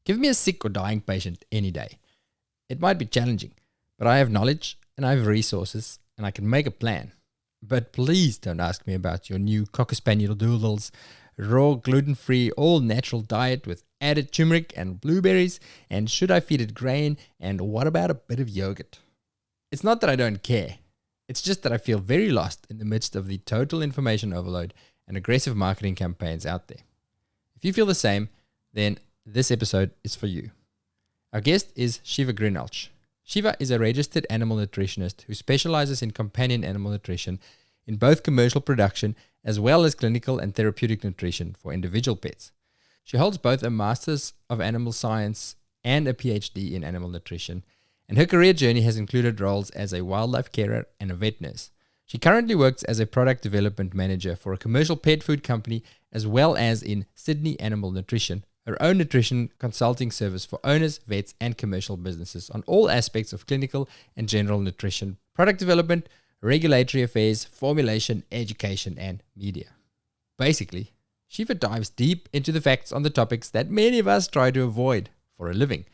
Give me a sick or dying patient any day. It might be challenging, but I have knowledge and I have resources and I can make a plan. But please don't ask me about your new Cocker Spaniel Doodles, raw, gluten-free, all-natural diet with added turmeric and blueberries, and should I feed it grain, and what about a bit of yogurt? It's not that I don't care. It's just that I feel very lost in the midst of the total information overload and aggressive marketing campaigns out there. If you feel the same, then this episode is for you. Our guest is Shiva Greenhalgh. Shiva is a registered animal nutritionist who specialises in companion animal nutrition in both commercial production as well as clinical and therapeutic nutrition for individual pets. She holds both a Master's of Animal Science and a PhD in animal nutrition, and her career journey has included roles as a wildlife carer and a vet nurse. She currently works as a product development manager for a commercial pet food company as well as in Sydney Animal Nutrition, her own nutrition consulting service for owners, vets, and commercial businesses on all aspects of clinical and general nutrition, product development, regulatory affairs, formulation, education, and media. Basically, Shiva dives deep into the facts on the topics that many of us try to avoid for a living,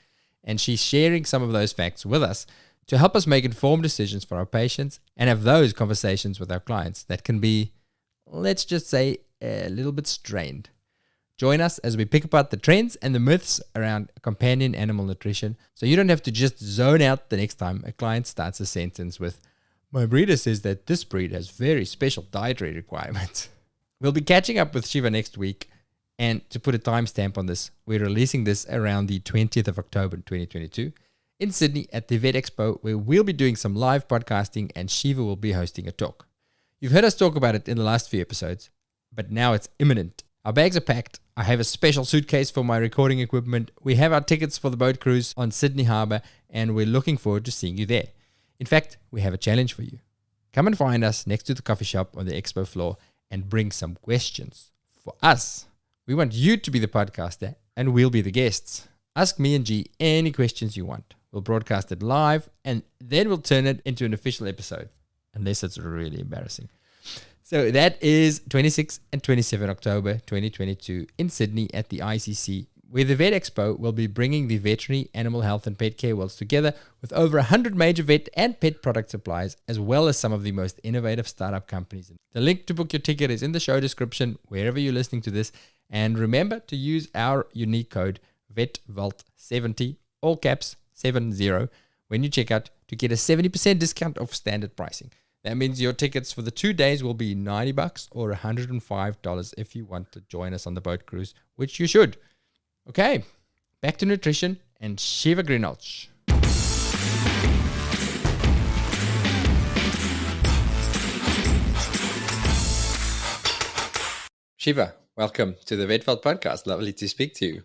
and she's sharing some of those facts with us to help us make informed decisions for our patients and have those conversations with our clients that can be, let's just say, a little bit strained. Join us as we pick apart the trends and the myths around companion animal nutrition so you don't have to just zone out the next time a client starts a sentence with, "My breeder says that this breed has very special dietary requirements." We'll be catching up with Shiva next week, and to put a timestamp on this, we're releasing this around the 20th of October 2022 in Sydney at the Vet Expo, where we'll be doing some live podcasting and Shiva will be hosting a talk. You've heard us talk about it in the last few episodes, but now it's imminent. Our bags are packed. I have a special suitcase for my recording equipment. We have our tickets for the boat cruise on Sydney Harbour, and we're looking forward to seeing you there. In fact, we have a challenge for you. Come and find us next to the coffee shop on the expo floor and bring some questions for us. We want you to be the podcaster and we'll be the guests. Ask me and G any questions you want. We'll broadcast it live and then we'll turn it into an official episode, unless it's really embarrassing. So that is 26 and 27 October 2022 in Sydney at the ICC, where the Vet Expo will be bringing the veterinary, animal health and pet care worlds together with over 100 major vet and pet product suppliers, as well as some of the most innovative startup companies. The link to book your ticket is in the show description, wherever you're listening to this. And remember to use our unique code VETVAULT70, all caps 70, when you check out to get a 70% discount off standard pricing. That means your tickets for the 2 days will be $90 or $105 if you want to join us on the boat cruise, which you should. Okay, back to nutrition and Shiva Greenhalgh. Shiva, welcome to the VetVault podcast. Lovely to speak to you.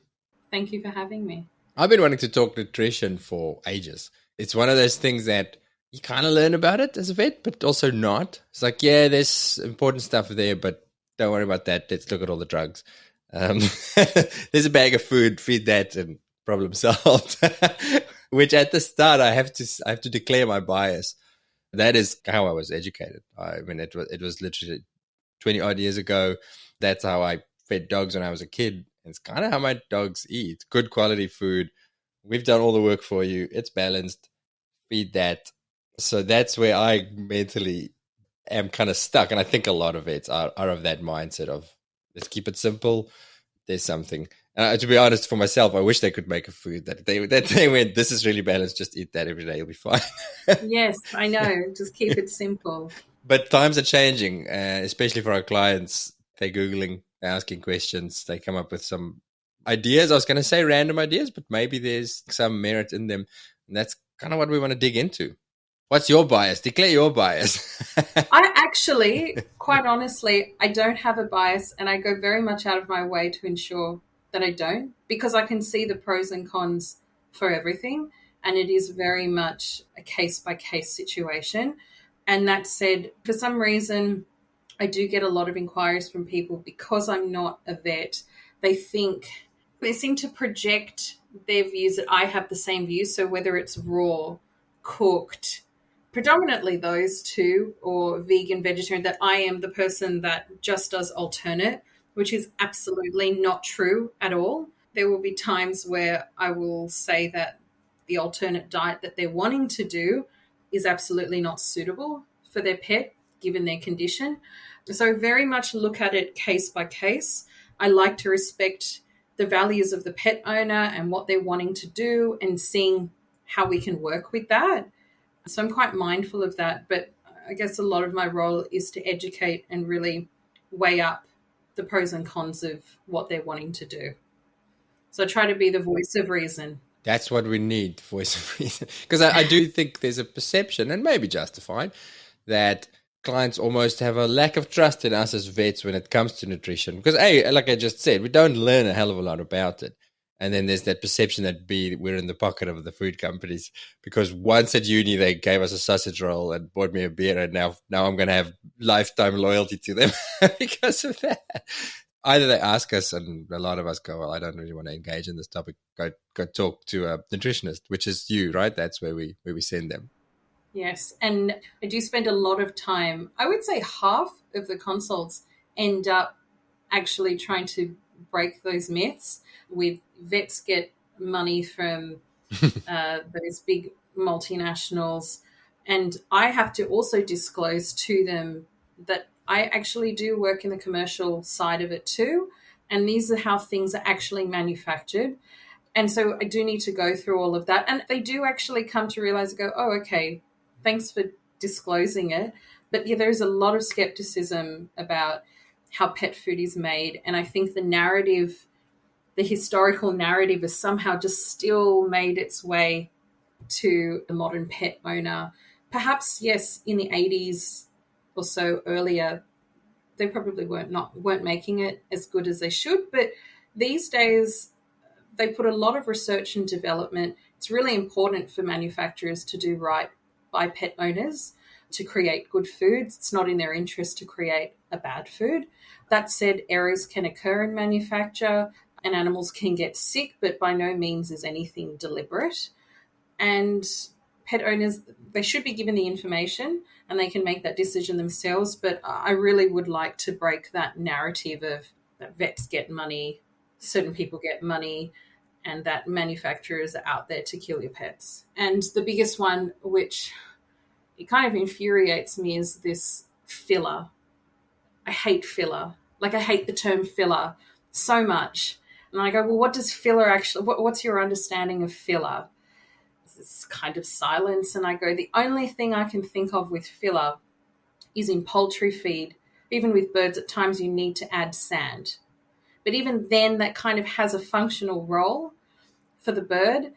Thank you for having me. I've been wanting to talk nutrition for ages. It's one of those things that you kind of learn about it as a vet, but also not. It's like, yeah, there's important stuff there, but don't worry about that. Let's look at all the drugs. There's a bag of food, feed that, and problem solved. Which at the start, I have to declare my bias. That is how I was educated. I mean, it was literally 20 odd years ago. That's how I fed dogs when I was a kid. It's kind of how my dogs eat. Good quality food. We've done all the work for you. It's balanced. Feed that. So that's where I mentally am kind of stuck. And I think a lot of vets are of that mindset of, let's keep it simple. There's something. To be honest, for myself, I wish they could make a food that they went, this is really balanced. Just eat that every day. You'll be fine. Yes, I know. Just keep it simple. But times are changing, especially for our clients. They're Googling, they're asking questions. They come up with some ideas. I was going to say random ideas, but maybe there's some merit in them. And that's kind of what we want to dig into. What's your bias? Declare your bias. I actually, quite honestly, I don't have a bias, and I go very much out of my way to ensure that I don't, because I can see the pros and cons for everything, and it is very much a case-by-case situation. And that said, for some reason, I do get a lot of inquiries from people because I'm not a vet. They seem to project their views that I have the same views. So whether it's raw, cooked, predominantly those two, or vegan, vegetarian, that I am the person that just does alternate, which is absolutely not true at all. there will be times where I will say that the alternate diet that they're wanting to do is absolutely not suitable for their pet, given their condition. So very much look at it case by case. I like to respect the values of the pet owner and what they're wanting to do and seeing how we can work with that. So I'm quite mindful of that. But I guess a lot of my role is to educate and really weigh up the pros and cons of what they're wanting to do. So I try to be the voice of reason. That's what we need, voice of reason. Because I do think there's a perception, and maybe justified, that clients almost have a lack of trust in us as vets when it comes to nutrition. Because A, like I just said, we don't learn a hell of a lot about it. And then there's that perception that B, we're in the pocket of the food companies. Because once at uni, they gave us a sausage roll and bought me a beer, and now I'm going to have lifetime loyalty to them because of that. Either they ask us, and a lot of us go, well, I don't really want to engage in this topic. Go talk to a nutritionist, which is you, right? That's where we send them. Yes, and I do spend a lot of time. I would say half of the consults end up actually trying to break those myths. With vets get money from those big multinationals, and I have to also disclose to them that I actually do work in the commercial side of it too, and these are how things are actually manufactured. And so I do need to go through all of that. And they do actually come to realize, go, oh, okay, thanks for disclosing it. But yeah, there's a lot of skepticism about how pet food is made. And I think the narrative, the historical narrative, has somehow just still made its way to the modern pet owner. Perhaps, yes, in the 80s or so earlier, they probably weren't making it as good as they should. But these days, they put a lot of research and development. It's really important for manufacturers to do right by pet owners to create good foods. It's not in their interest to create a bad food. That said, errors can occur in manufacture and animals can get sick, but by no means is anything deliberate. And pet owners, they should be given the information and they can make that decision themselves. But I really would like to break that narrative of that vets get money, certain people get money, and that manufacturers are out there to kill your pets. And the biggest one, which it kind of infuriates me, is this filler. I hate filler. Like, I hate the term filler so much. And I go, well, what does filler actually, what's your understanding of filler? This kind of silence. And I go, the only thing I can think of with filler is in poultry feed. Even with birds, at times you need to add sand. But even then, that kind of has a functional role for the bird.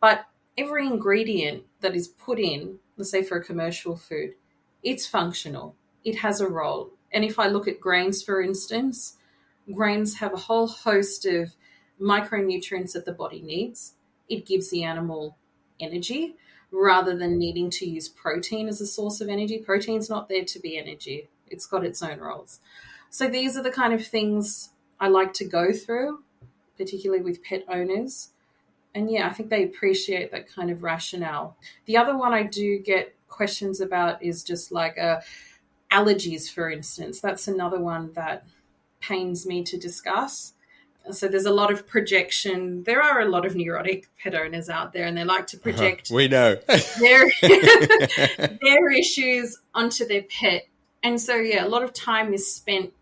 But every ingredient that is put in, let's say for a commercial food, it's functional. It has a role. And if I look at grains, for instance, grains have a whole host of micronutrients that the body needs. It gives the animal energy rather than needing to use protein as a source of energy. Protein's not there to be energy. It's got its own roles. So these are the kind of things I like to go through, particularly with pet owners. And yeah, I think they appreciate that kind of rationale. The other one I do get questions about is just like allergies, for instance. That's another one that pains me to discuss. So there's a lot of projection. There are a lot of neurotic pet owners out there, and they like to project we know their issues onto their pet. And so, yeah, a lot of time is spent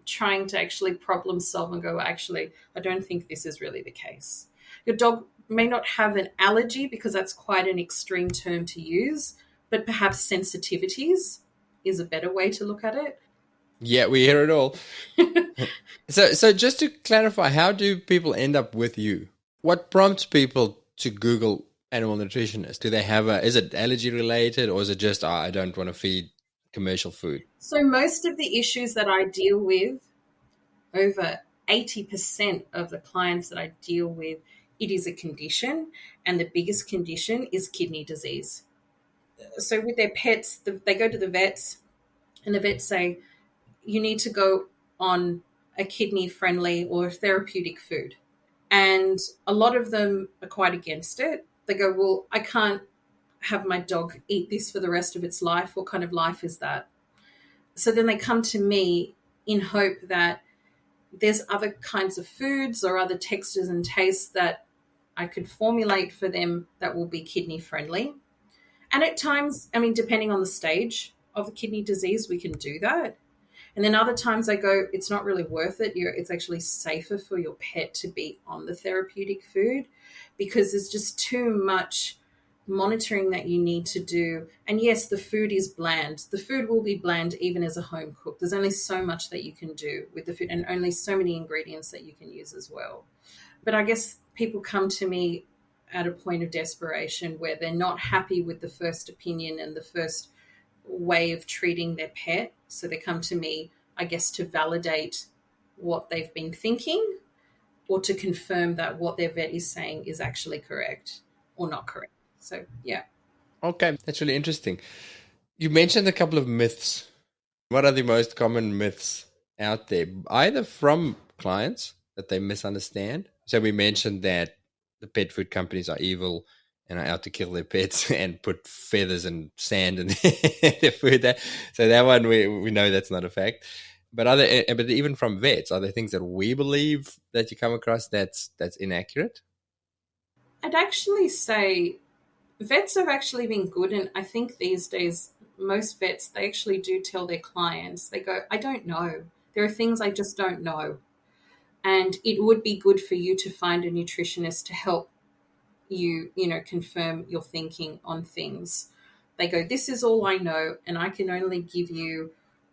trying to actually problem solve and go, actually, I don't think this is really the case. Your dog may not have an allergy because that's quite an extreme term to use, but perhaps sensitivities is a better way to look at it. Yeah, we hear it all. So just to clarify, how do people end up with you? What prompts people to Google animal nutritionist? Do they have is it allergy related, or is it just, I don't want to feed commercial food? So most of the issues that I deal with, over 80% of the clients that I deal with, it is a condition, and the biggest condition is kidney disease. So with their pets, they go to the vets, and the vets say, you need to go on a kidney-friendly or therapeutic food. And a lot of them are quite against it. They go, well, I can't have my dog eat this for the rest of its life. What kind of life is that? So then they come to me in hope that there's other kinds of foods or other textures and tastes that I could formulate for them that will be kidney friendly. And at times, I mean, depending on the stage of the kidney disease, we can do that. And then other times I go, it's not really worth it. It's actually safer for your pet to be on the therapeutic food because there's just too much monitoring that you need to do. And yes, the food is bland. The food will be bland even as a home cook. There's only so much that you can do with the food and only so many ingredients that you can use as well. But I guess people come to me at a point of desperation where they're not happy with the first opinion and the first way of treating their pet. So they come to me, I guess, to validate what they've been thinking or to confirm that what their vet is saying is actually correct or not correct. So, yeah. Okay, that's really interesting. You mentioned a couple of myths. What are the most common myths out there, either from clients that they misunderstand? So we mentioned that the pet food companies are evil and are out to kill their pets and put feathers and sand in their food. So that one, we know that's not a fact. But even from vets, are there things that we believe that you come across that's inaccurate? I'd actually say vets have actually been good. And I think these days, most vets, they actually do tell their clients, they go, I don't know. There are things I just don't know. And it would be good for you to find a nutritionist to help you, confirm your thinking on things. They go, this is all I know, and I can only give you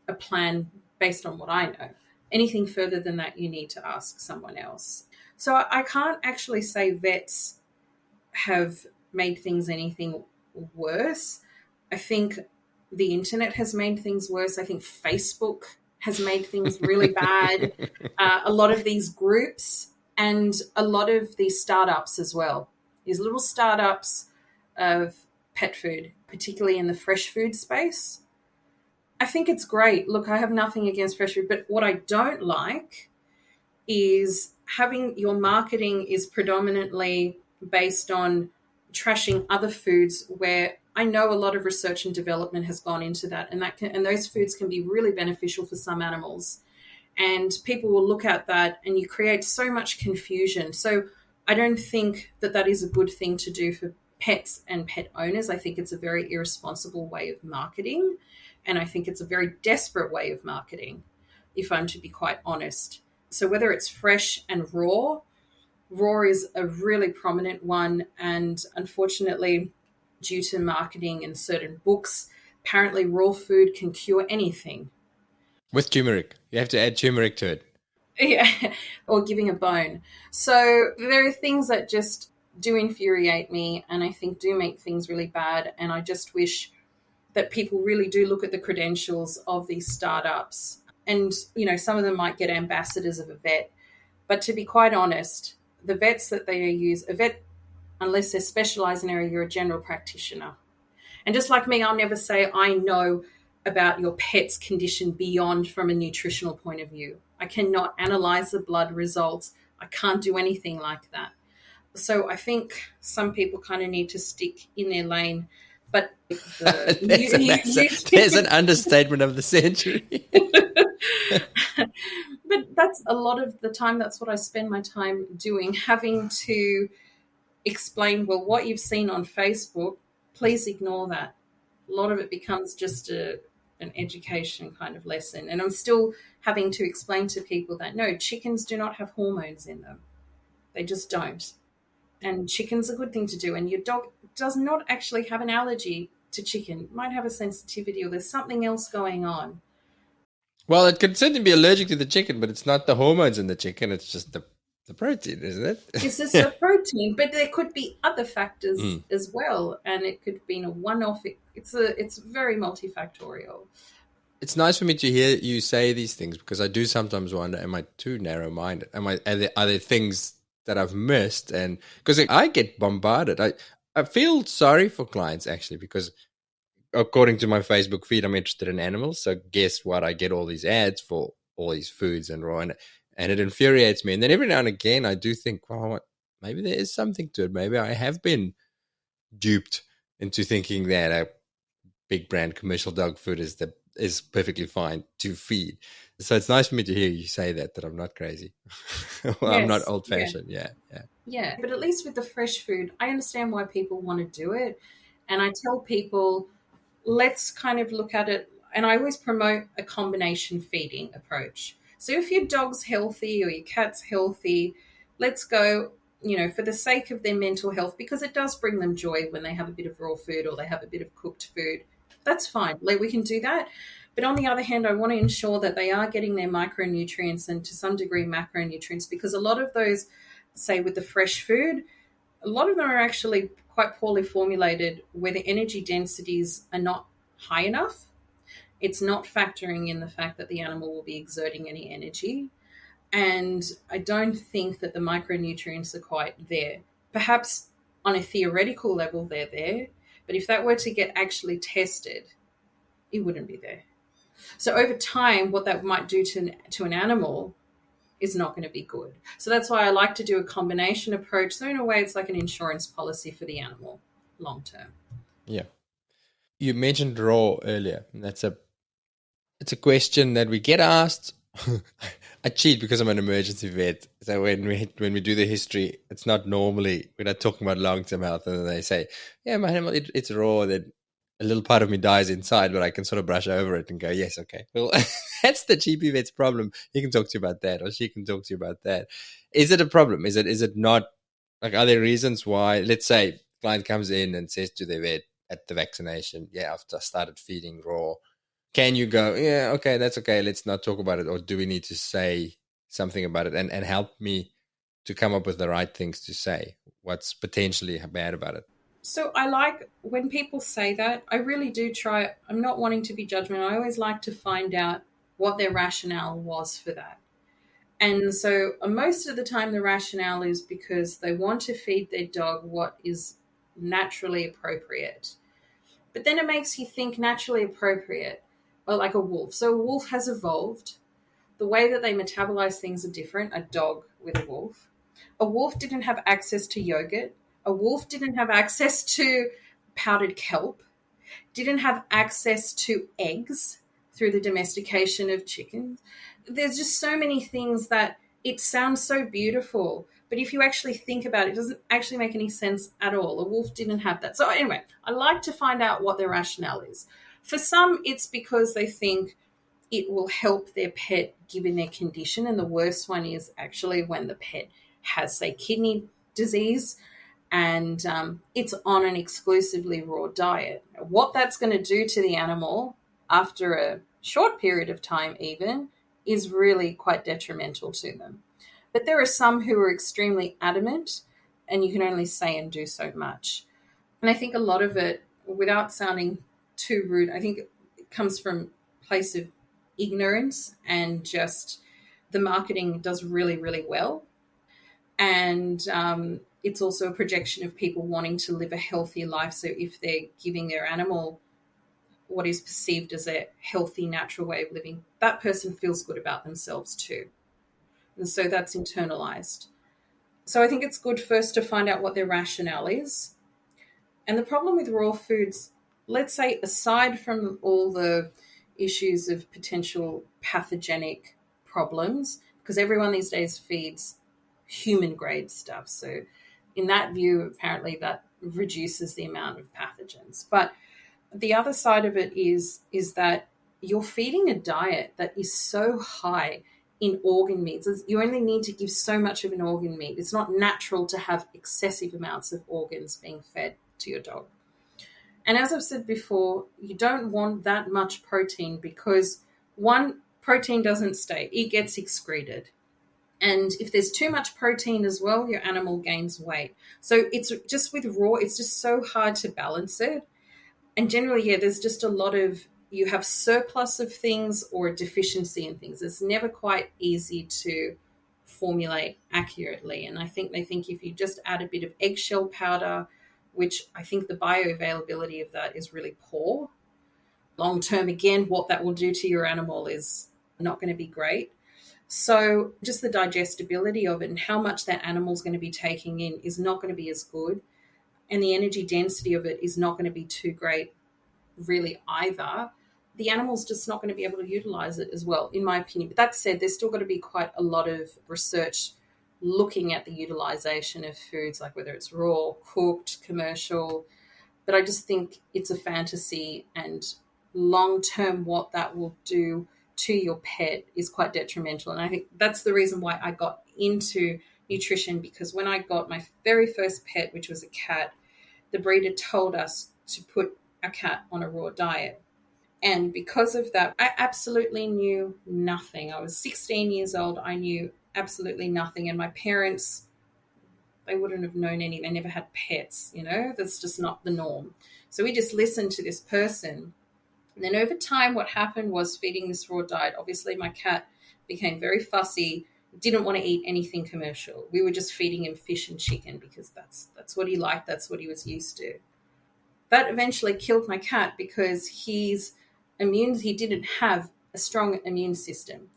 a plan based on what I know. Anything further than that, you need to ask someone else. So I can't actually say vets have made things anything worse. I think the internet has made things worse. I think Facebook has made things really bad. A lot of these groups and a lot of these startups as well. These little startups of pet food, particularly in the fresh food space. I think it's great. Look, I have nothing against fresh food, but what I don't like is having your marketing is predominantly based on trashing other foods where I know a lot of research and development has gone into that, and those foods can be really beneficial for some animals. And people will look at that and you create so much confusion. So I don't think that is a good thing to do for pets and pet owners. I think it's a very irresponsible way of marketing. And I think it's a very desperate way of marketing, if I'm to be quite honest. So whether it's fresh and raw is a really prominent one. And unfortunately, due to marketing and certain books, apparently raw food can cure anything. With turmeric. You have to add turmeric to it. Yeah, or giving a bone. So there are things that just do infuriate me and I think do make things really bad. And I just wish that people really do look at the credentials of these startups. And, some of them might get ambassadors of a vet. But to be quite honest, the vets that they use, a vet, unless they're specialised in an area, you're a general practitioner. And just like me, I'll never say I know about your pet's condition beyond from a nutritional point of view. I cannot analyze the blood results. I can't do anything like that. So I think some people kind of need to stick in their lane. But there's an understatement of the century. But that's a lot of the time. That's what I spend my time doing, having to explain, well, what you've seen on Facebook, please ignore that. A lot of it becomes just an education kind of lesson. And I'm still having to explain to people that, no, chickens do not have hormones in them. They just don't. And chicken's a good thing to do. And your dog does not actually have an allergy to chicken. It might have a sensitivity or there's something else going on. Well, it could certainly be allergic to the chicken, but it's not the hormones in the chicken. It's just the protein, isn't it? It's just the protein, but there could be other factors as well. And it could be a one-off. It's very multifactorial. It's nice for me to hear you say these things because I do sometimes wonder, am I too narrow-minded? Are there things that I've missed? And because I get bombarded. I feel sorry for clients actually because according to my Facebook feed, I'm interested in animals. So guess what? I get all these ads for all these foods and raw, and it infuriates me. And then every now and again, I do think, well, maybe there is something to it. Maybe I have been duped into thinking that a big brand commercial dog food is the is perfectly fine to feed. So it's nice for me to hear you say that I'm not crazy. I'm not Yes, old yeah. fashioned. Yeah. Yeah, but at least with the fresh food, I understand why people want to do it. And I tell people, let's kind of look at it. And I always promote a combination feeding approach. So if your dog's healthy or your cat's healthy, let's go, for the sake of their mental health, because it does bring them joy when they have a bit of raw food or they have a bit of cooked food. That's fine. Like, we can do that. But on the other hand, I want to ensure that they are getting their micronutrients and to some degree macronutrients, because a lot of those, say with the fresh food, a lot of them are actually quite poorly formulated where the energy densities are not high enough. It's not factoring in the fact that the animal will be exerting any energy. And I don't think that the micronutrients are quite there. Perhaps on a theoretical level, they're there. But if that were to get actually tested, it wouldn't be there. So over time, what that might do to an animal is not going to be good. So that's why I like to do a combination approach. So in a way, it's like an insurance policy for the animal long term. Yeah. You mentioned raw earlier. And it's a question that we get asked. I cheat because I'm an emergency vet. So when we do the history, it's not normally, we're not talking about long-term health, and then they say, yeah, my animal, it's raw, then a little part of me dies inside, but I can sort of brush over it and go, yes, okay. Well, that's the GP vet's problem. He can talk to you about that, or she can talk to you about that. Is it a problem? Is it not? Like, are there reasons why, let's say, client comes in and says to their vet at the vaccination, yeah, I've just started feeding raw. Can you go, yeah, okay, that's okay, let's not talk about it? Or do we need to say something about it and help me to come up with the right things to say? What's potentially bad about it? So I like when people say that, I really do try. I'm not wanting to be judgmental. I always like to find out what their rationale was for that. And so most of the time, the rationale is because they want to feed their dog what is naturally appropriate. But then it makes you think naturally appropriate, or like a wolf. So a wolf has evolved. The way that they metabolize things are different, a dog with a wolf. A wolf didn't have access to yogurt. A wolf didn't have access to powdered kelp, didn't have access to eggs through the domestication of chickens. There's just so many things that it sounds so beautiful, but if you actually think about it, it doesn't actually make any sense at all. A wolf didn't have that. So anyway, I like to find out what their rationale is. For some, it's because they think it will help their pet given their condition. And the worst one is actually when the pet has, say, kidney disease and it's on an exclusively raw diet. What that's going to do to the animal after a short period of time even is really quite detrimental to them. But there are some who are extremely adamant, and you can only say and do so much. And I think a lot of it, without sounding too rude, I think it comes from a place of ignorance, and just the marketing does really, really well. And it's also a projection of people wanting to live a healthy life. So if they're giving their animal what is perceived as a healthy, natural way of living, that person feels good about themselves too. And so that's internalized. So I think it's good first to find out what their rationale is. And the problem with raw foods, let's say, aside from all the issues of potential pathogenic problems, because everyone these days feeds human grade stuff. So in that view, apparently that reduces the amount of pathogens. But the other side of it is that you're feeding a diet that is so high in organ meats. You only need to give so much of an organ meat. It's not natural to have excessive amounts of organs being fed to your dog. And as I've said before, you don't want that much protein because, one, protein doesn't stay. It gets excreted. And if there's too much protein as well, your animal gains weight. So it's just with raw, it's just so hard to balance it. And generally, yeah, there's just a lot of, you have surplus of things or a deficiency in things. It's never quite easy to formulate accurately. And I think they think if you just add a bit of eggshell powder, which I think the bioavailability of that is really poor. Long term, again, what that will do to your animal is not going to be great. So just the digestibility of it and how much that animal's going to be taking in is not going to be as good. And the energy density of it is not going to be too great really either. the animal's just not going to be able to utilize it as well, in my opinion. But that said, there's still got to be quite a lot of research looking at the utilization of foods, like whether it's raw, cooked, commercial. But I just think it's a fantasy, and long-term what that will do to your pet is quite detrimental. And I think that's the reason why I got into nutrition, because when I got my very first pet, which was a cat, the breeder told us to put our cat on a raw diet. And because of that, I absolutely knew nothing. I was 16 years old. I knew absolutely nothing. And my parents, they wouldn't have known any. They never had pets, you know. That's just not the norm. So we just listened to this person. And then over time, what happened was feeding this raw diet. Obviously, my cat became very fussy, didn't want to eat anything commercial. We were just feeding him fish and chicken because that's what he liked. That's what he was used to. That eventually killed my cat because he didn't have a strong immune system.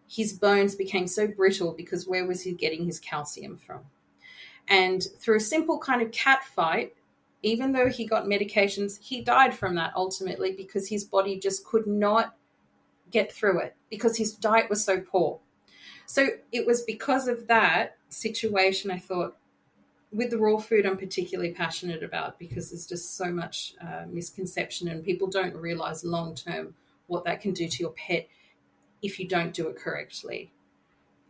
His bones became so brittle because where was he getting his calcium from? And through a simple kind of cat fight, even though he got medications, he died from that ultimately because his body just could not get through it because his diet was so poor. So it was because of that situation, I thought, with the raw food I'm particularly passionate about because there's just so much misconception and people don't realize long-term what that can do to your pet if you don't do it correctly.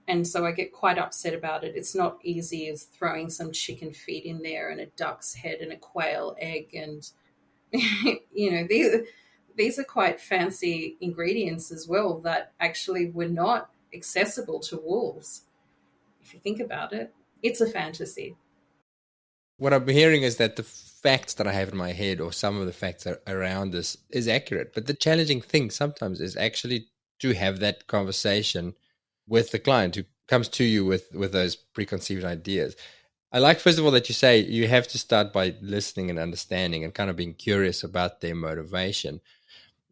And so I get quite upset about it. It's not easy as throwing some chicken feet in there and a duck's head and a quail egg. And, you know, these are quite fancy ingredients as well that actually were not accessible to wolves. If you think about it, it's a fantasy. What I'm hearing is that the facts that I have in my head or some of the facts around this is accurate. But the challenging thing sometimes is actually to have that conversation with the client who comes to you with those preconceived ideas. I like, first of all, that you say you have to start by listening and understanding and kind of being curious about their motivation.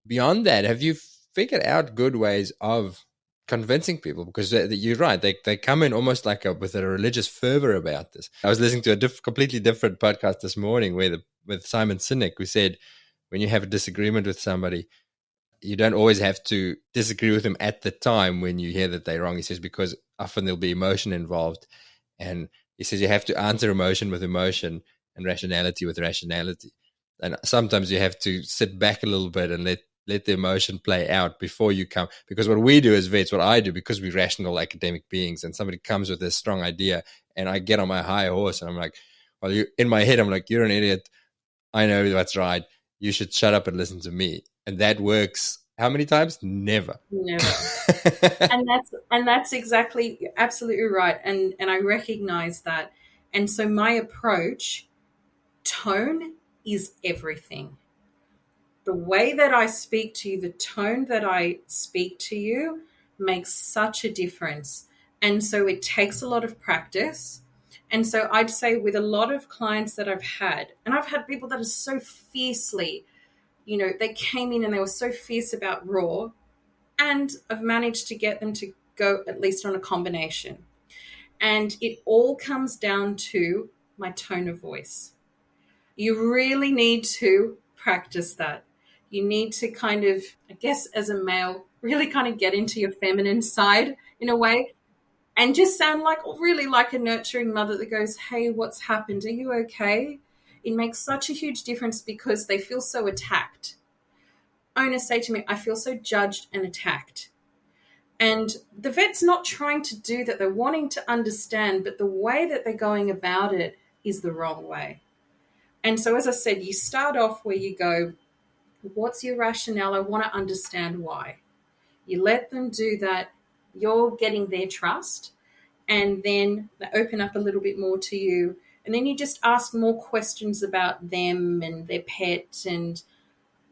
Beyond that, have you figured out good ways of convincing people? Because you're right, they come in almost like with a religious fervor about this. I was listening to a completely different podcast this morning with Simon Sinek, who said when you have a disagreement with somebody, you don't always have to disagree with them at the time when you hear that they're wrong. He says, because often there'll be emotion involved. And he says you have to answer emotion with emotion and rationality with rationality. And sometimes you have to sit back a little bit and let the emotion play out before you come. Because what we do as vets, what I do, because we're rational academic beings, and somebody comes with a strong idea and I get on my high horse and I'm like, well, in my head, I'm like, you're an idiot. I know that's right. You should shut up and listen to me. And that works how many times? Never. and that's exactly, absolutely right. And I recognize that. And so my approach, tone is everything. The way that I speak to you, the tone that I speak to you makes such a difference. And so it takes a lot of practice. And so I'd say with a lot of clients that I've had, and I've had people that are so fiercely, you know, they came in and they were so fierce about raw, and I've managed to get them to go at least on a combination. And it all comes down to my tone of voice. You really need to practice that. You need to kind of, I guess, as a male, really kind of get into your feminine side in a way and just sound really like a nurturing mother that goes, hey, what's happened? Are you okay? It makes such a huge difference because they feel so attacked. Owners say to me, I feel so judged and attacked. And the vet's not trying to do that. They're wanting to understand, but the way that they're going about it is the wrong way. And so, as I said, you start off where you go, what's your rationale? I want to understand why. You let them do that. You're getting their trust. And then they open up a little bit more to you. And then you just ask more questions about them and their pet. And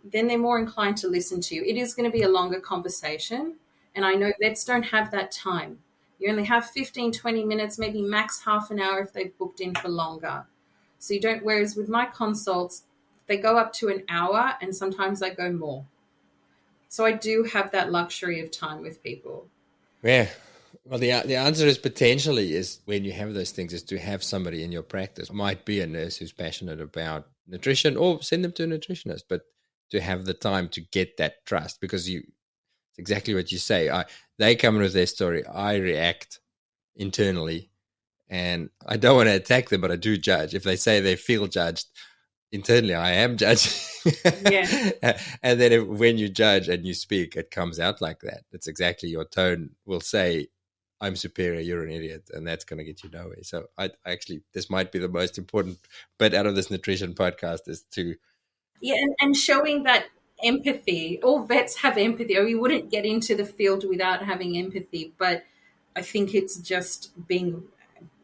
then they're more inclined to listen to you. It is going to be a longer conversation. And I know vets don't have that time. You only have 15, 20 minutes, maybe max half an hour if they've booked in for longer. So you don't, whereas with my consults, they go up to an hour and sometimes I go more. So I do have that luxury of time with people. Yeah. Well, the answer is potentially is when you have those things is to have somebody in your practice. It might be a nurse who's passionate about nutrition or send them to a nutritionist. But to have the time to get that trust, because it's exactly what you say. They come in with their story. I react internally, and I don't want to attack them, but I do judge. If they say they feel judged, internally I am judging. Yeah. And then when you judge and you speak, it comes out like that. It's exactly, your tone will say, I'm superior, you're an idiot, and that's going to get you nowhere. So I actually, this might be the most important bit out of this nutrition podcast, is to... Yeah, and showing that empathy. All vets have empathy, or you wouldn't get into the field without having empathy. But I think it's just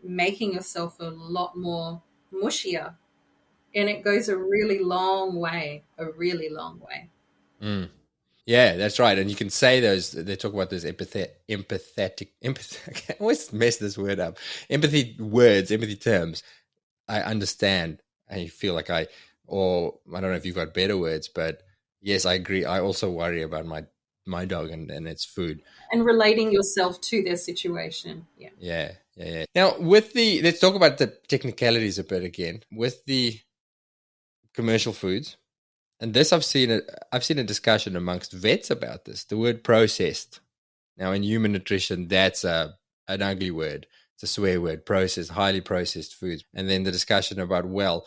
making yourself a lot more mushier, and it goes a really long way, Mm. Yeah, that's right. And you can say those, they talk about those empathetic, I always mess this word up. Empathy words, empathy terms. I understand. I feel like or I don't know if you've got better words, but yes, I agree. I also worry about my dog and its food. And relating yourself to their situation. Yeah. Now, let's talk about the technicalities a bit again. With the commercial foods, and this I've seen a discussion amongst vets about this, the word processed. Now, in human nutrition, that's an ugly word. It's a swear word, processed, highly processed foods. And then the discussion about, well,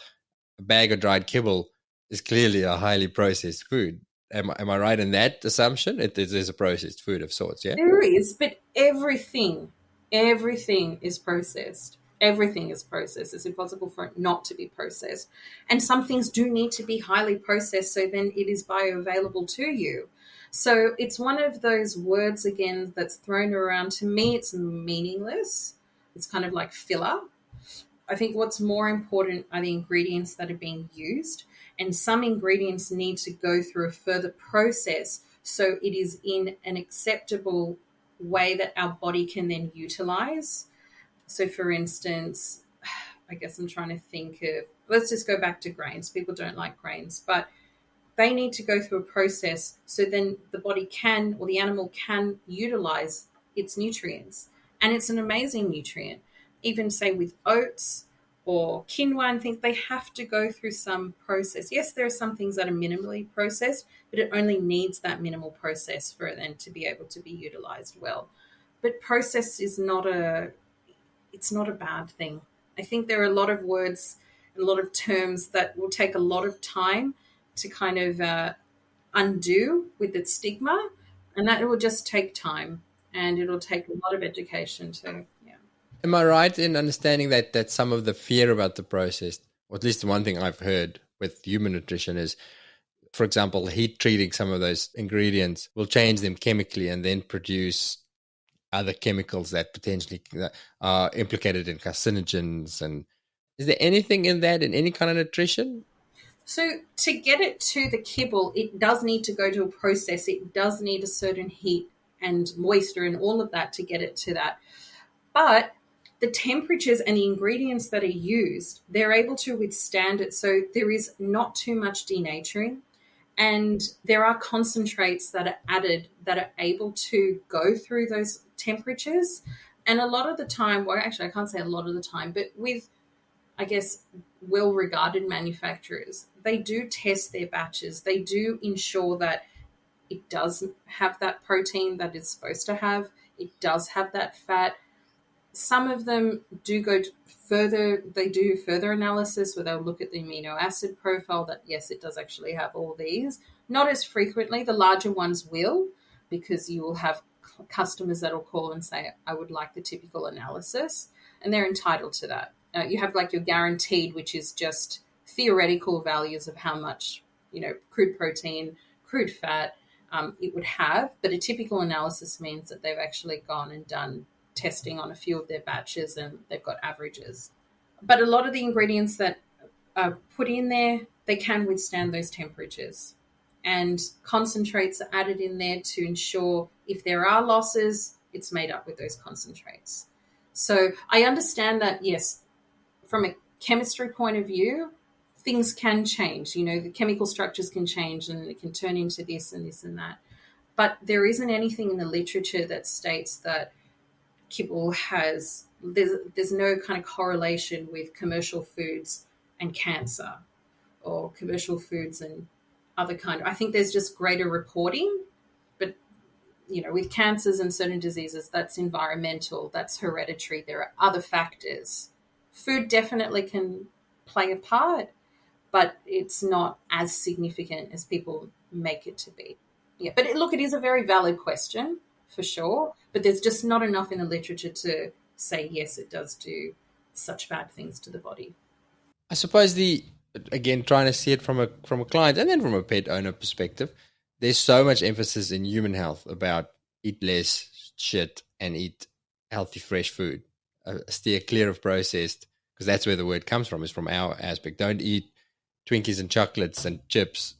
a bag of dried kibble is clearly a highly processed food. Am I right in that assumption? It is a processed food of sorts, yeah? There is, but everything is processed. Everything is processed. It's impossible for it not to be processed. And some things do need to be highly processed, so then it is bioavailable to you. So it's one of those words, again, that's thrown around. To me, it's meaningless. It's kind of like filler. I think what's more important are the ingredients that are being used. And some ingredients need to go through a further process so it is in an acceptable way that our body can then utilize. So, for instance, I guess I'm trying to think of, let's just go back to grains. People don't like grains, but they need to go through a process so then the body can, or the animal can, utilize its nutrients. And it's an amazing nutrient. Even say with oats or quinoa and things, they have to go through some process. Yes, there are some things that are minimally processed, but it only needs that minimal process for it then to be able to be utilized well. But process is it's not a bad thing. I think there are a lot of words and a lot of terms that will take a lot of time to kind of undo with its stigma, and that it will just take time, and it'll take a lot of education to, yeah. Am I right in understanding that some of the fear about the process, or at least the one thing I've heard with human nutrition, is, for example, heat treating some of those ingredients will change them chemically and then produce other chemicals that potentially are implicated in carcinogens? And is there anything in that in any kind of nutrition? So to get it to the kibble, it does need to go to a process. It does need a certain heat and moisture and all of that to get it to that. But the temperatures and the ingredients that are used, they're able to withstand it. So there is not too much denaturing. And there are concentrates that are added that are able to go through those temperatures. And a lot of the time, well, actually, I can't say a lot of the time, but with, I guess, well-regarded manufacturers, they do test their batches. They do ensure that it does have that protein that it's supposed to have. It does have that fat. Some of them do go further. They do further analysis where they'll look at the amino acid profile that, yes, it does actually have all these. Not as frequently. The larger ones will, because you will have customers that will call and say, I would like the typical analysis, and they're entitled to that. You have like your guaranteed, which is just theoretical values of how much, crude protein, crude fat it would have. But a typical analysis means that they've actually gone and done testing on a few of their batches and they've got averages. But a lot of the ingredients that are put in there, they can withstand those temperatures. And concentrates are added in there to ensure if there are losses, it's made up with those concentrates. So I understand that, yes, from a chemistry point of view, things can change. The chemical structures can change and it can turn into this and this and that. But there isn't anything in the literature that states that kibble there's no kind of correlation with commercial foods and cancer, or commercial foods and other kind. I think there's just greater reporting, but with cancers and certain diseases, that's environmental, that's hereditary. There are other factors. Food definitely can play a part, but it's not as significant as people make it to be. Yeah, but it is a very valid question for sure, but there's just not enough in the literature to say, yes, it does do such bad things to the body. I suppose again, trying to see it from a client and then from a pet owner perspective, there's so much emphasis in human health about eat less shit and eat healthy, fresh food. Steer clear of processed, because that's where the word comes from, is from our aspect. Don't eat Twinkies and chocolates and chips.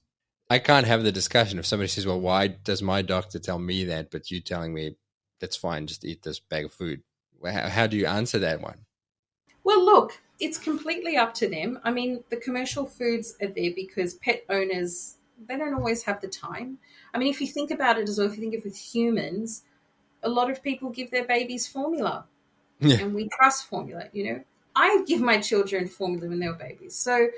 I can't have the discussion if somebody says, well, why does my doctor tell me that, but you telling me that's fine, just eat this bag of food? How do you answer that one? Well, look, it's completely up to them. I mean, the commercial foods are there because pet owners, they don't always have the time. I mean, if you think about it as well, if you think of it with humans, a lot of people give their babies formula. Yeah. And we trust formula, I give my children formula when they were babies. So,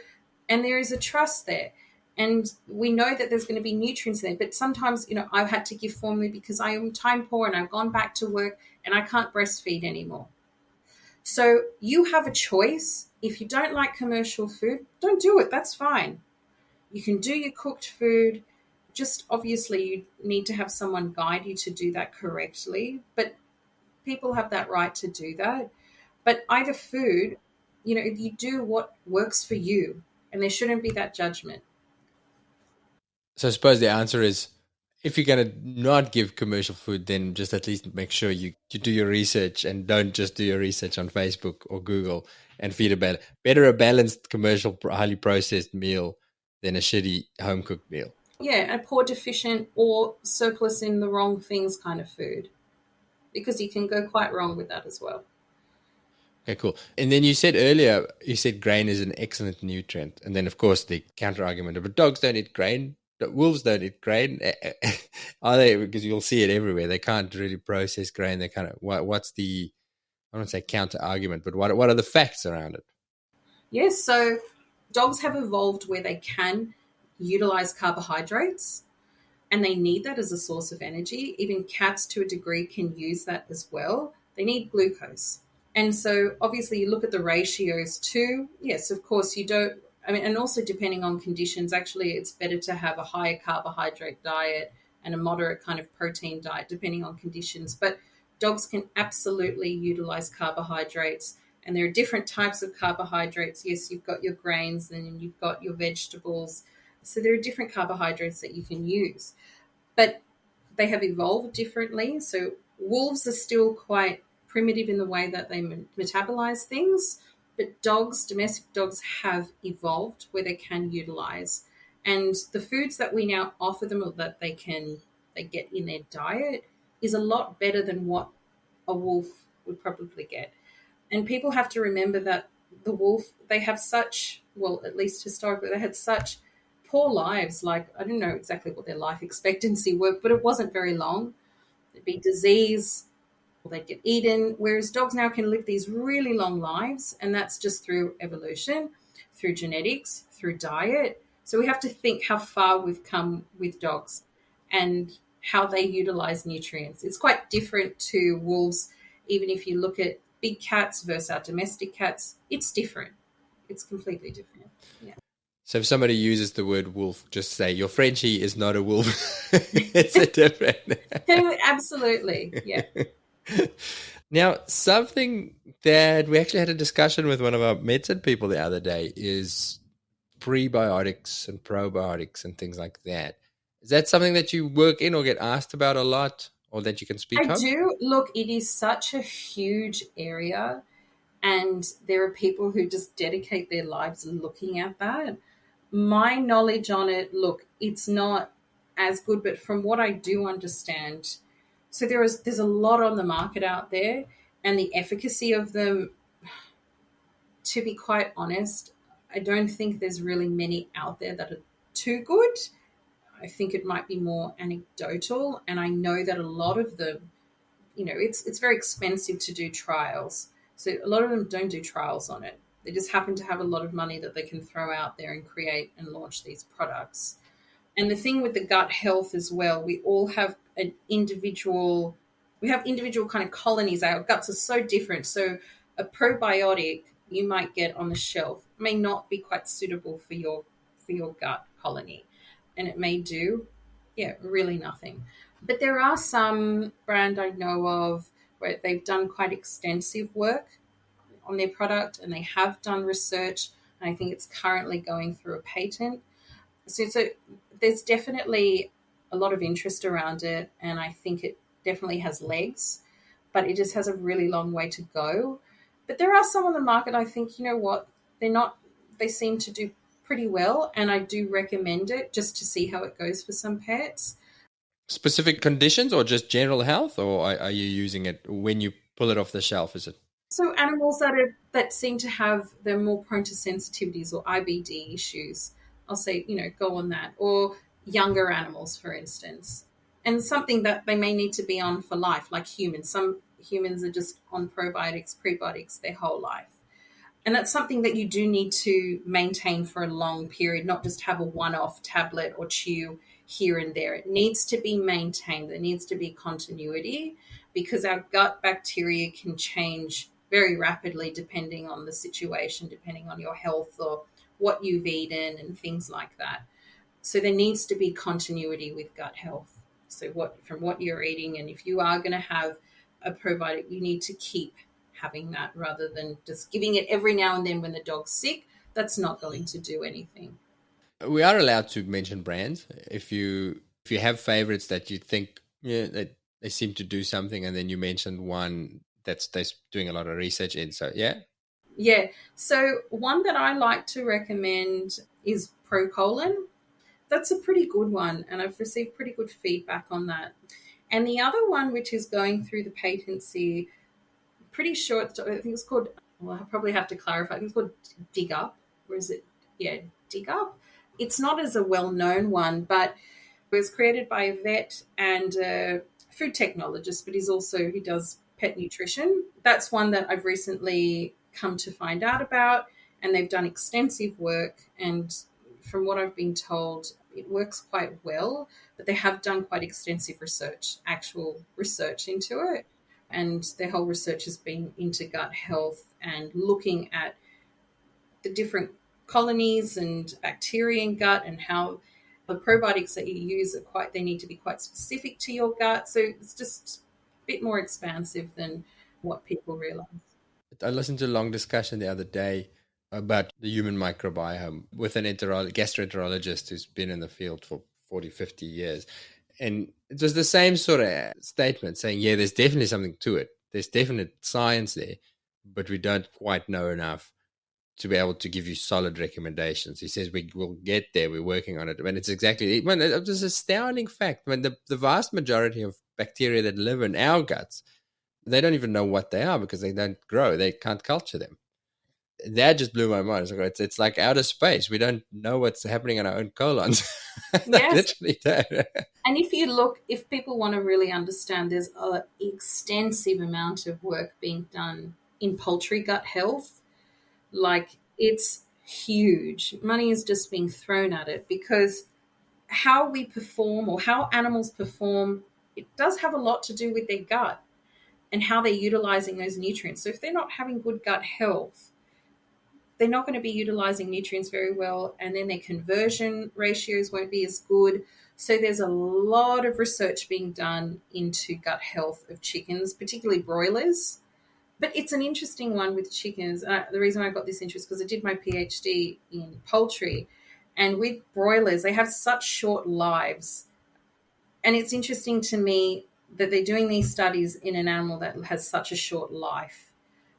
and there is a trust there. And we know that there's going to be nutrients there. But sometimes, I've had to give formula because I am time poor and I've gone back to work and I can't breastfeed anymore. So you have a choice. If you don't like commercial food, don't do it. That's fine. You can do your cooked food. Just obviously you need to have someone guide you to do that correctly. But people have that right to do that. But either food, you do what works for you. And there shouldn't be that judgment. So I suppose the answer is, if you're going to not give commercial food, then just at least make sure you do your research, and don't just do your research on Facebook or Google and feed better a balanced commercial highly processed meal than a shitty home cooked meal. Yeah, a poor deficient or surplus in the wrong things kind of food, because you can go quite wrong with that as well. Okay, cool. And then you said earlier, grain is an excellent nutrient. And then, of course, the counter argument, but dogs don't eat grain. Wolves don't eat grain. Are they? Because you'll see it everywhere. They can't really process grain. They kind of, what's the, I don't want to say counter argument, but what are the facts around it? Yes, so dogs have evolved where they can utilize carbohydrates, and they need that as a source of energy. Even cats, to a degree, can use that as well. They need glucose. And so obviously you look at the ratios too. Yes, of course you don't, and also depending on conditions, actually it's better to have a higher carbohydrate diet and a moderate kind of protein diet depending on conditions. But dogs can absolutely utilize carbohydrates, and there are different types of carbohydrates. Yes, you've got your grains and you've got your vegetables. So there are different carbohydrates that you can use, but they have evolved differently. So wolves are still quite primitive in the way that they metabolize things, but domestic dogs have evolved where they can utilize. And the foods that we now offer them, or that they get in their diet, is a lot better than what a wolf would probably get. And people have to remember that the wolf, they have such, well, at least historically, they had such poor lives. Like, I don't know exactly what their life expectancy were, but it wasn't very long. There'd be disease, or they'd get eaten, whereas dogs now can live these really long lives, and that's just through evolution, through genetics, through diet. So we have to think how far we've come with dogs and how they utilize nutrients. It's quite different to wolves. Even if you look at big cats versus our domestic cats, it's different. It's completely different. Yeah. So if somebody uses the word wolf, just say, your Frenchie is not a wolf. It's a different. Absolutely, yeah. Now, something that we actually had a discussion with one of our medicine people the other day is prebiotics and probiotics and things like that. Is that something that you work in or get asked about a lot, or that you can speak I of? do. Look, it is such a huge area, and there are people who just dedicate their lives looking at that. My knowledge on it, look, it's not as good, but from what I do understand, so there's a lot on the market out there, and the efficacy of them, to be quite honest, I don't think there's really many out there that are too good. I think it might be more anecdotal, and I know that a lot of them, it's very expensive to do trials. So a lot of them don't do trials on it. They just happen to have a lot of money that they can throw out there and create and launch these products. And the thing with the gut health as well, we all have individual kind of colonies. Our guts are so different. So a probiotic you might get on the shelf may not be quite suitable for your gut colony, and it may do, really nothing. But there are some brand I know of where they've done quite extensive work on their product, and they have done research, and I think it's currently going through a patent. So there's definitely a lot of interest around it, and I think it definitely has legs, but it just has a really long way to go. But there are some on the market, I think, you know what, they seem to do pretty well, and I do recommend it just to see how it goes for some pets. Specific conditions or just general health, or are you using it when you pull it off the shelf? Is it? So animals that seem to have, they're more prone to sensitivities or IBD issues, I'll say, go on that. Or younger animals, for instance. And something that they may need to be on for life, like humans. Some humans are just on probiotics, prebiotics their whole life. And that's something that you do need to maintain for a long period, not just have a one-off tablet or chew here and there. It needs to be maintained. There needs to be continuity, because our gut bacteria can change very rapidly depending on the situation, depending on your health or what you've eaten and things like that. So there needs to be continuity with gut health. So from what you're eating, and if you are going to have a probiotic, you need to keep having that rather than just giving it every now and then when the dog's sick. That's not going to do anything. We are allowed to mention brands if you have favorites that you think that they seem to do something, and then you mentioned one that's doing a lot of research in. So yeah. So one that I like to recommend is Procolon. That's a pretty good one, and I've received pretty good feedback on that. And the other one, which is going through the patency, pretty sure, I think it's called, well, I probably have to clarify, I think it's called Dig Up, or is it, Dig Up. It's not as a well-known one, but it was created by a vet and a food technologist, but he does pet nutrition. That's one that I've recently come to find out about, and they've done extensive work, and from what I've been told, it works quite well, but they have done quite extensive research, actual research into it. And their whole research has been into gut health and looking at the different colonies and bacteria in gut, and how the probiotics that you use they need to be quite specific to your gut. So it's just a bit more expansive than what people realize. I listened to a long discussion the other day about the human microbiome with an gastroenterologist who's been in the field for 40, 50 years. And it was the same sort of statement saying, there's definitely something to it. There's definite science there, but we don't quite know enough to be able to give you solid recommendations. He says we will get there. We're working on it. And it's exactly, it was an astounding fact. The vast majority of bacteria that live in our guts, they don't even know what they are because they don't grow. They can't culture them. That just blew my mind. It's like outer space. We don't know what's happening in our own colons. Yes. Literally don't. And if people want to really understand, there's an extensive amount of work being done in poultry gut health. Like, it's huge. Money is just being thrown at it, because how we perform, or how animals perform, it does have a lot to do with their gut and how they're utilizing those nutrients. So if they're not having good gut health, they're not going to be utilizing nutrients very well, and then their conversion ratios won't be as good. So there's a lot of research being done into gut health of chickens, particularly broilers. But it's an interesting one with chickens. The reason I got this interest because I did my PhD in poultry, and with broilers, they have such short lives. And it's interesting to me that they're doing these studies in an animal that has such a short life.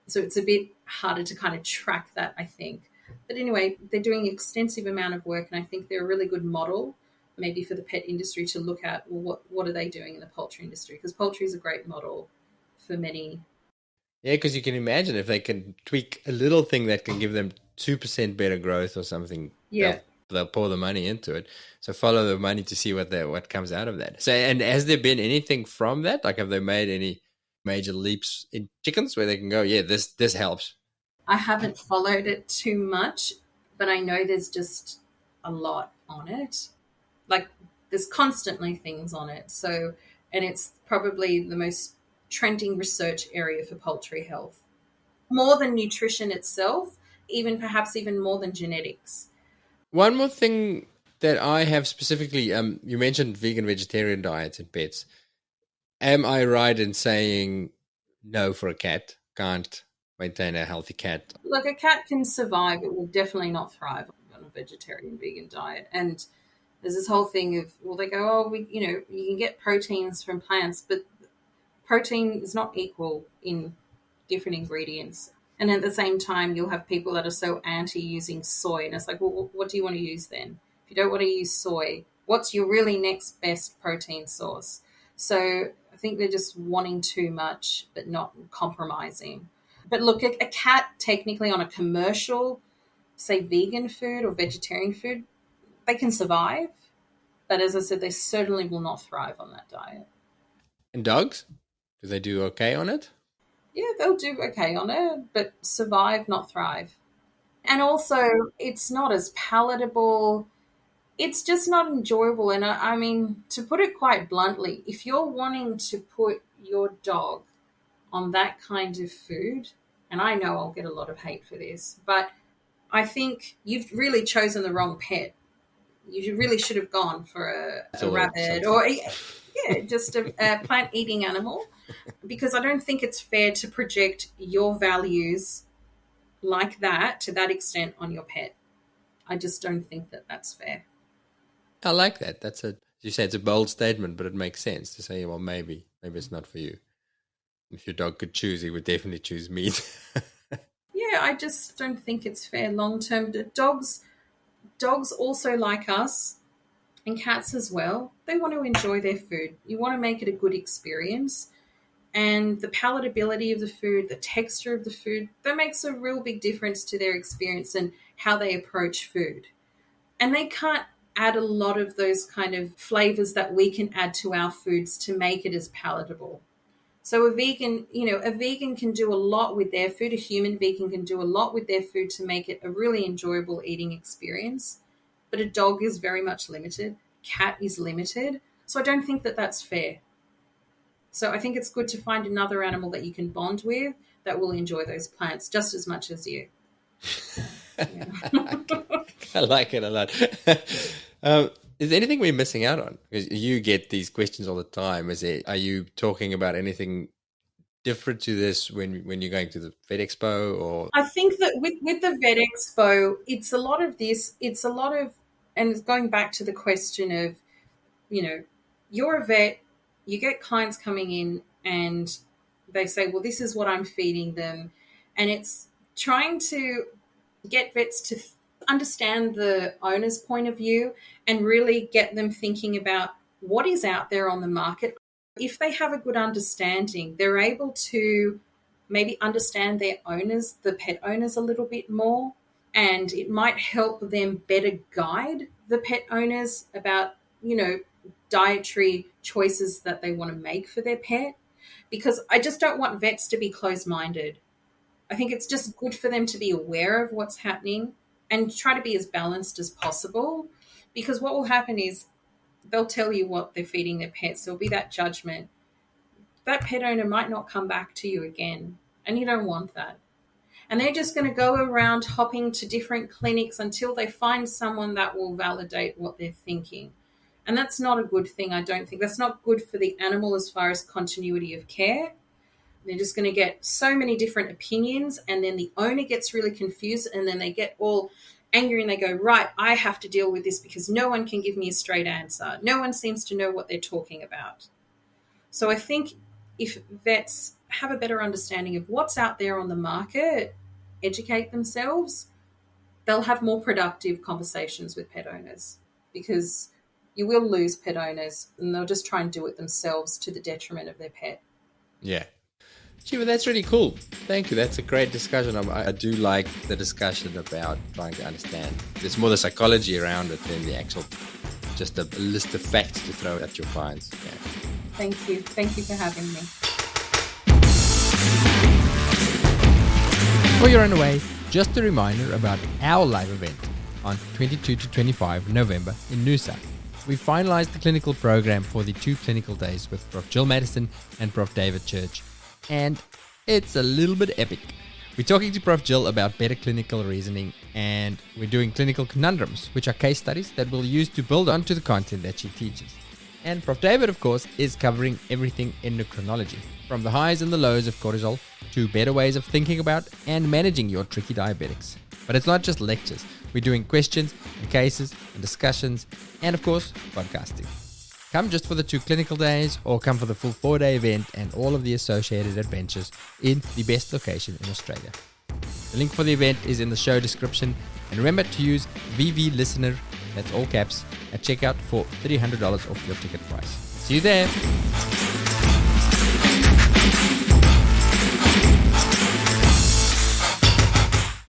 So it's a bit harder to kind of track that, I think. But anyway, they're doing an extensive amount of work, and I think they're a really good model maybe for the pet industry to look at, well, what are they doing in the poultry industry? Because poultry is a great model for many. Yeah, because you can imagine if they can tweak a little thing that can give them 2% better growth or something, they'll pour the money into it. So follow the money to see what comes out of that. So, and has there been anything from that? Like, have they made any major leaps in chickens where they can go, this helps? I haven't followed it too much, but I know there's just a lot on it. Like there's constantly things on it. So, and it's probably the most trending research area for poultry health, more than nutrition itself, perhaps even more than genetics. One more thing that I have specifically, you mentioned vegan, vegetarian diets and pets. Am I right in saying no for a cat? Can't maintain a healthy cat? Look, a cat can survive. It will definitely not thrive on a vegetarian, vegan diet. And there's this whole thing of, well, they go, oh, you can get proteins from plants, but protein is not equal in different ingredients. And at the same time, you'll have people that are so anti using soy. And it's like, well, what do you want to use then? If you don't want to use soy, what's your really next best protein source? So I think they're just wanting too much, but not compromising. But look, a cat technically on a commercial, say vegan food or vegetarian food, they can survive. But as I said, they certainly will not thrive on that diet. And dogs? Do they do okay on it? Yeah, they'll do okay on it, but survive, not thrive. And also, it's not as palatable. It's just not enjoyable. And I mean, to put it quite bluntly, if you're wanting to put your dog on that kind of food, and I know I'll get a lot of hate for this, but I think you've really chosen the wrong pet. You really should have gone for a rabbit or just a plant-eating animal, because I don't think it's fair to project your values like that to that extent on your pet. I just don't think that that's fair. I like that. You say it's a bold statement, but it makes sense to say, well, maybe it's not for you. If your dog could choose, he would definitely choose meat. Yeah, I just don't think it's fair long-term. Dogs also, like us, and cats as well, they want to enjoy their food. You want to make it a good experience. And the palatability of the food, the texture of the food, that makes a real big difference to their experience and how they approach food. And they can't add a lot of those kind of flavors that we can add to our foods to make it as palatable. So a vegan can do a lot with their food. A human vegan can do a lot with their food to make it a really enjoyable eating experience. But a dog is very much limited. Cat is limited. So I don't think that that's fair. So I think it's good to find another animal that you can bond with that will enjoy those plants just as much as you. I like it a lot. Is there anything we're missing out on? Because you get these questions all the time. Are you talking about anything different to this when you're going to the Vet Expo? Or I think that with the Vet Expo, it's a lot of this. It's a lot of, and it's going back to the question of, you're a vet, you get clients coming in and they say, well, this is what I'm feeding them. And it's trying to get vets to understand the owner's point of view and really get them thinking about what is out there on the market. If they have a good understanding, they're able to maybe understand their owners, the pet owners, a little bit more, and it might help them better guide the pet owners about, dietary choices that they want to make for their pet. Because I just don't want vets to be closed-minded. I think it's just good for them to be aware of what's happening and try to be as balanced as possible, because what will happen is they'll tell you what they're feeding their pets. There'll be that judgment. That pet owner might not come back to you again, and you don't want that. And they're just going to go around hopping to different clinics until they find someone that will validate what they're thinking. And that's not a good thing, I don't think. That's not good for the animal as far as continuity of care. They're just going to get so many different opinions, and then the owner gets really confused, and then they get all angry and they go, right, I have to deal with this because no one can give me a straight answer. No one seems to know what they're talking about. So I think if vets have a better understanding of what's out there on the market, educate themselves, they'll have more productive conversations with pet owners, because you will lose pet owners and they'll just try and do it themselves to the detriment of their pet. Yeah. Shiva, that's really cool. Thank you. That's a great discussion. I do like the discussion about trying to understand. There's more the psychology around it than the actual, just a list of facts to throw at your clients. Yeah. Thank you. Thank you for having me. Before you're on the way, just a reminder about our live event on 22 to 25 November in Noosa. we finalized the clinical program for the 2 clinical days with Prof. Jill Madison and Prof. David Church. And it's a little bit epic. We're talking to Prof. Jill about better clinical reasoning, and we're doing clinical conundrums, which are case studies that we'll use to build onto the content that she teaches. And Prof. David, of course, is covering everything endocrinology, from the highs and the lows of cortisol to better ways of thinking about and managing your tricky diabetics. But it's not just lectures. We're doing questions and cases and discussions and, of course, podcasting. Come just for the 2 clinical days or come for the full 4-day event and all of the associated adventures in the best location in Australia. The link for the event is in the show description, and remember to use VV Listener, that's all caps, at checkout for $300 off your ticket price. See you there!